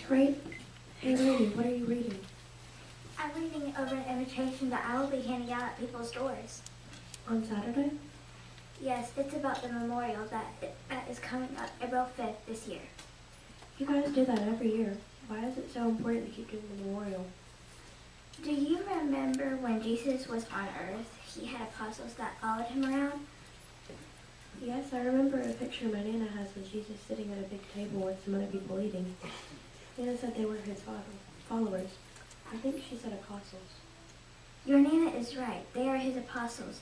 Right? Hey, Rainey, what are you reading? I'm reading over an invitation that I will be handing out at people's doors. On Saturday? Yes, it's about the memorial that is coming up April 5th this year. You guys do that every year. Why is it so important to keep doing the memorial? Do you remember when Jesus was on earth, he had apostles that followed him around? Yes, I remember a picture my Nana has of Jesus sitting at a big table with some other people eating. Nana said they were his followers. I think she said apostles. Your Nana is right. They are his apostles.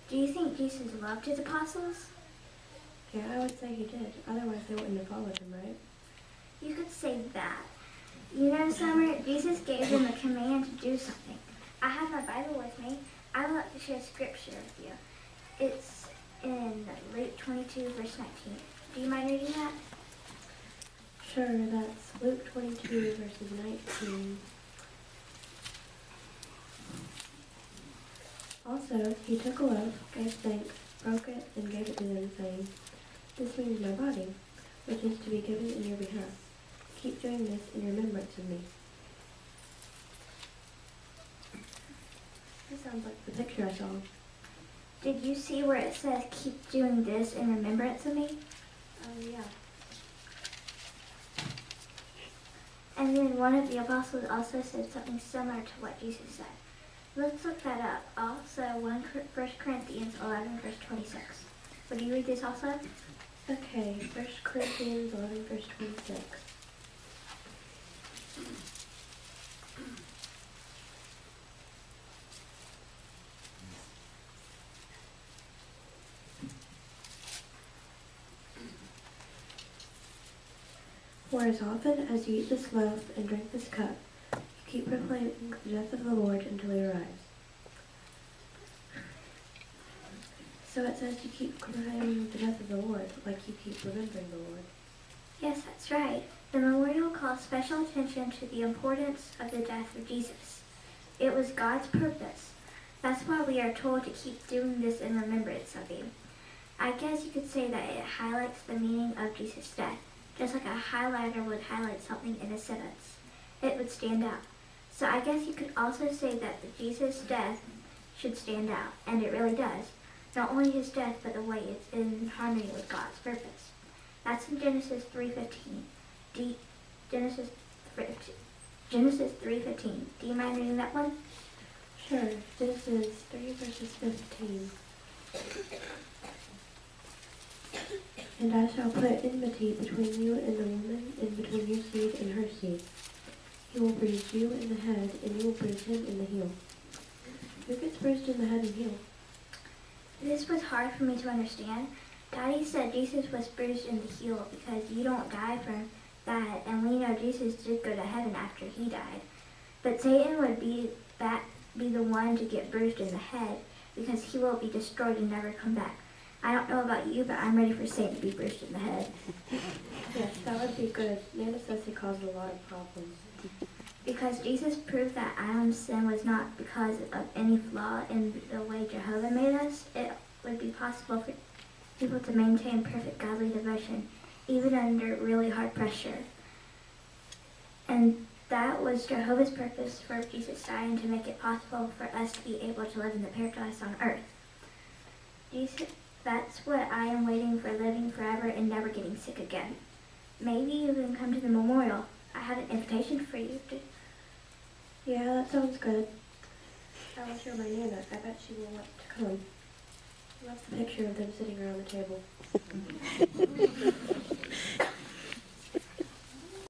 Do you think Jesus loved his apostles? Yeah, I would say he did. Otherwise, they wouldn't have followed him, right? You could say that. You know, Summer, Jesus gave them a command to do something. I have my Bible with me. I would like to share scripture with you. It's in Luke 22, verse 19. Do you mind reading that? Sure, that's Luke 22, verses 19. Also, he took a loaf, gave thanks, broke it, and gave it to them, saying, "This means my body, which is to be given in your behalf. Keep doing this in remembrance of me." This sounds like the picture I saw. Did you see where it says, keep doing this in remembrance of me? Yeah. And then one of the apostles also said something similar to what Jesus said. Let's look that up. Also, 1 Corinthians 11, verse 26. Would you read this also? Okay, 1 Corinthians 11, verse 26. For as often as you eat this loaf and drink this cup, you keep proclaiming the death of the Lord until he arrives. So it says you keep proclaiming the death of the Lord, like you keep remembering the Lord. Yes, that's right. The memorial calls special attention to the importance of the death of Jesus. It was God's purpose. That's why we are told to keep doing this in remembrance of him. I guess you could say that it highlights the meaning of Jesus' death, just like a highlighter would highlight something in a sentence. It would stand out. So I guess you could also say that the Jesus' death should stand out, and it really does. Not only his death, but the way it's in harmony with God's purpose. That's in Genesis 3:15. Genesis 3:15. Do you mind reading that one? Sure, Genesis 3 verses 15. "And I shall put enmity between you and the woman, and between your seed and her seed. He will bruise you in the head, and you will bruise him in the heel." Who gets bruised in the head and heel? This was hard for me to understand. Daddy said Jesus was bruised in the heel because you don't die from that, and we know Jesus did go to heaven after he died. But Satan would be the one to get bruised in the head because he will be destroyed and never come back. I don't know about you, but I'm ready for Satan to be bruised in the head. Yes, that would be good. Nana says he caused a lot of problems. Because Jesus proved that Adam's sin was not because of any flaw in the way Jehovah made us, it would be possible for people to maintain perfect godly devotion, even under really hard pressure. And that was Jehovah's purpose for Jesus dying, to make it possible for us to be able to live in the paradise on earth. That's what I am waiting for, living forever and never getting sick again. Maybe you can come to the memorial. I have an invitation for you. Yeah, that sounds good. I will show my Nana. I bet she will want to come. That's the picture of them sitting around the table.